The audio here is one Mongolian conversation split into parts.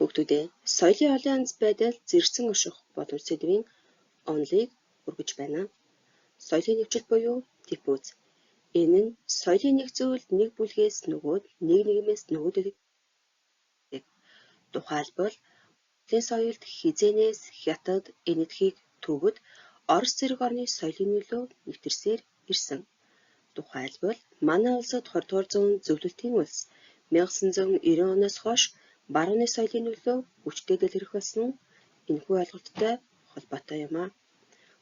Хүүхдүүдээ соёлын олон янз байдал зэрэгцэн унших боломж сэдвийн онолыг хүргэж байна. Соёлын нэвчил буюу типүүз. Энэ нь соёлын нэг зүйл нэг бүлгээс нөгөөд, нэг нийгмээс нөгөөдөд. Тухайлбал Монголын соёлд хизээнээс хятад, энэтхэг, төвөд Орос зэрэг орны соёлын нөлөө нэвтэрсээр ирсэн. Тухайлбал манай улсад 20 дугаар зууны зөвлөлтийн улс 1990 оноос хойш барууны соёлын нөлөө хүчтэй дэлгэрэх болсон энэхүү ойлголттой холбоотой юм а.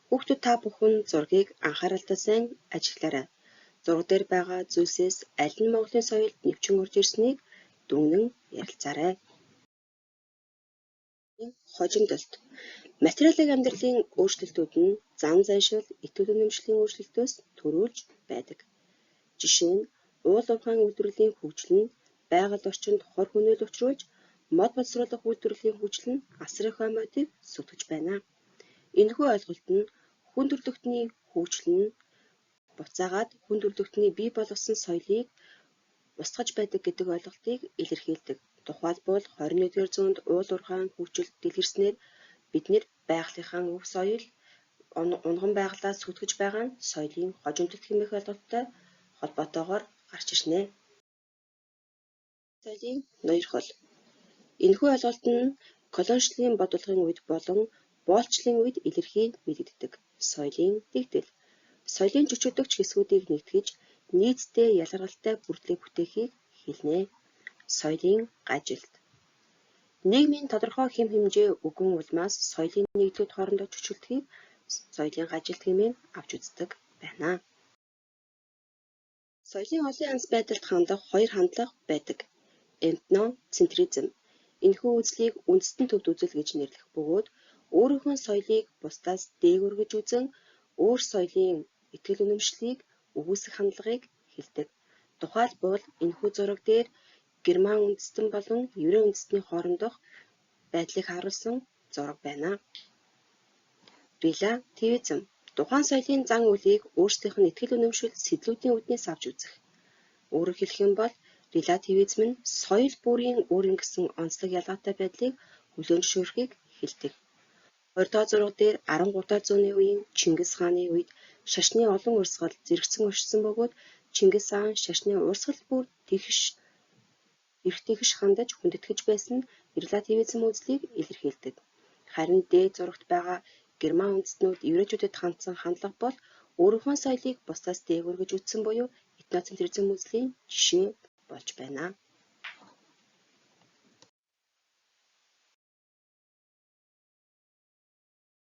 Хүүхдүүд та бүхэн зургийг анхааралтай сайн ажиглаарай. Зураг дээр байгаа зүйлсээс аль нь Монголын соёлд нэвчин орж ирснийг дүгнэн ярилцаарай. Хожимдолт. Материалын амьдралын өөрчлөлтүүд нь зан заншил, итгэл үнэмшлийн өөрчлөлтөөс төрүүлж байдаг. Жишээ нь уул уурхайн үйлдвэрлэлийн хөгжил нь байгаль орчинд хор хүнөөл учруулж, мод боловсруулах үйлдвэрлэлийн хөгжил нь асар их модыг сүтгэж байна. Энэхүү ойлголт нь хүн төрөлхтний хөгжил нь буцаагаад хүн төрөлхтний бий болгосон соёлыг устгаж байдаг гэдэг ойлголтыг илэрхийлдэг. Тухайлбал 21-р зуунд уул уурхайн хөгжил дэлгэрснээр бид нэр байгалийнхаа өв соёл унган байгалаа сүтгэж байгаа нь соёлын хожимдолт хэмээх ойлголттой холбоотойгоор гарч ирнэ. Соёлын ноёрхол. Энэхүү ойлголт нь колоничлалын бодлогын үед болон боолчлын үед илэрхий мэдэгддэг. Соёлын дэгдэл. Соёлын жүчирдэгч хэсгүүдийг нэгтгэж нийтдээ ялгаралтай бүрдлэг бүтээхийг хэлнэ. Соёлын гажилт. Нийгмийн тодорхой хэм хэмжээ үгэн улмаас соёлын нэгдлүүд хоорондоо чөтгөлдөхийг соёлын гажилт хэмээн авч үздэг байна. Соёлын олон янз байдалд хандах хоёр хандлага байдаг. Этноцентризм. Энэхүү үзлийг үндэстэн төвд үзэл гэж нэрлэх бөгөөд өөрийнхөө соёлыг бусдаас дээгүүр гэж үзэн өөр соёлын итгэл үнэмшлийг өгөөсөх хандлагыг хэлдэг. Тухайлбал энэхүү зураг дээр Герман үндэстэн болон Еврей үндэстний хоорондох байдлыг харуулсан зураг байна. Релятивизм. Тухайн соёлын зан үйлийг өөрсдийнх нь итгэл үнэмшил сэтлүүдийн үүднээс авч үзэх. Өөрөөр хэлэх юм бол релятивизм нь соёл бүрийн өөрийн гэсэн онцлог ялгаатай байдлыг хүлээн зөвшөөрөхийг хэлдэг. 20 дахь зураг дээр 13 дахь зууны үеийн Чингис хааны үед шашны олон урсгал зэрэгцэн оршсон бөгөөд Чингис хаан шашны урсгал бүр эрэгтэйгш хандаж хүндэтгэж байсан релятивизм үзлийг илэрхийлдэг. Харин дээд зурагт байгаа Герман үндэстнүүд еврейчүүдэд хандсан хандлага бол өөрийнхөө соёлыг бусдаас дээгүүр гэж үзсэн буюу этноцентризм үзлийн жишээ болж байна.